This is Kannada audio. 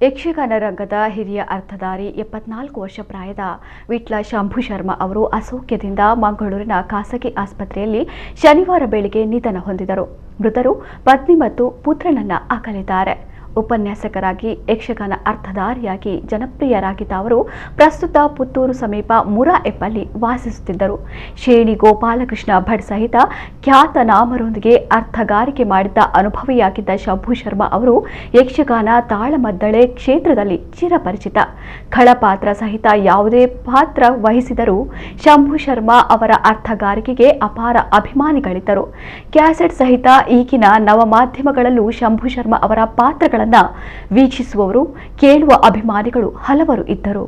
ಯಕ್ಷಗಾನ ರಂಗದ ಹಿರಿಯ ಅರ್ಥಧಾರಿ 74 ವರ್ಷ ಪ್ರಾಯದ ವಿಟ್ಲ ಶಂಭು ಶರ್ಮಾ ಅವರು ಅಸೌಖ್ಯದಿಂದ ಮಂಗಳೂರಿನ ಖಾಸಗಿ ಆಸ್ಪತ್ರೆಯಲ್ಲಿ ಶನಿವಾರ ಬೆಳಗ್ಗೆ ನಿಧನ ಹೊಂದಿದರು. ಮೃತರು ಪತ್ನಿ ಮತ್ತು ಪುತ್ರನನ್ನ ಅಗಲಿದ್ದಾರೆ. ಉಪನ್ಯಾಸಕರಾಗಿ ಯಕ್ಷಗಾನ ಅರ್ಥಧಾರಿಯಾಗಿ ಜನಪ್ರಿಯರಾಗಿದ್ದ ಅವರು ಪ್ರಸ್ತುತ ಪುತ್ತೂರು ಸಮೀಪ ಮುರಾಎಪ್ಪಲ್ಲಿ ವಾಸಿಸುತ್ತಿದ್ದರು. ಶೇಣಿ ಗೋಪಾಲಕೃಷ್ಣ ಭಟ್ ಸಹಿತ ಖ್ಯಾತನಾಮರೊಂದಿಗೆ ಅರ್ಥಗಾರಿಕೆ ಮಾಡಿದ್ದ ಅನುಭವಿಯಾಗಿದ್ದ ಶಂಭು ಶರ್ಮಾ ಅವರು ಯಕ್ಷಗಾನ ತಾಳಮದ್ದಳೆ ಕ್ಷೇತ್ರದಲ್ಲಿ ಚಿರಪರಿಚಿತ. ಖಳಪಾತ್ರ ಸಹಿತ ಯಾವುದೇ ಪಾತ್ರ ವಹಿಸಿದರೂ ಶಂಭು ಶರ್ಮಾ ಅವರ ಅರ್ಥಗಾರಿಕೆಗೆ ಅಪಾರ ಅಭಿಮಾನಿಗಳಿದ್ದರು. ಕ್ಯಾಸೆಟ್ ಸಹಿತ ಈಗಿನ ನವಮಾಧ್ಯಮಗಳಲ್ಲೂ ಶಂಭು ಶರ್ಮಾ ಅವರ ಪಾತ್ರಗಳನ್ನು ವೀಕ್ಷಿಸುವವರು, ಕೇಳುವ ಅಭಿಮಾನಿಗಳು ಹಲವರು ಇದ್ದರು.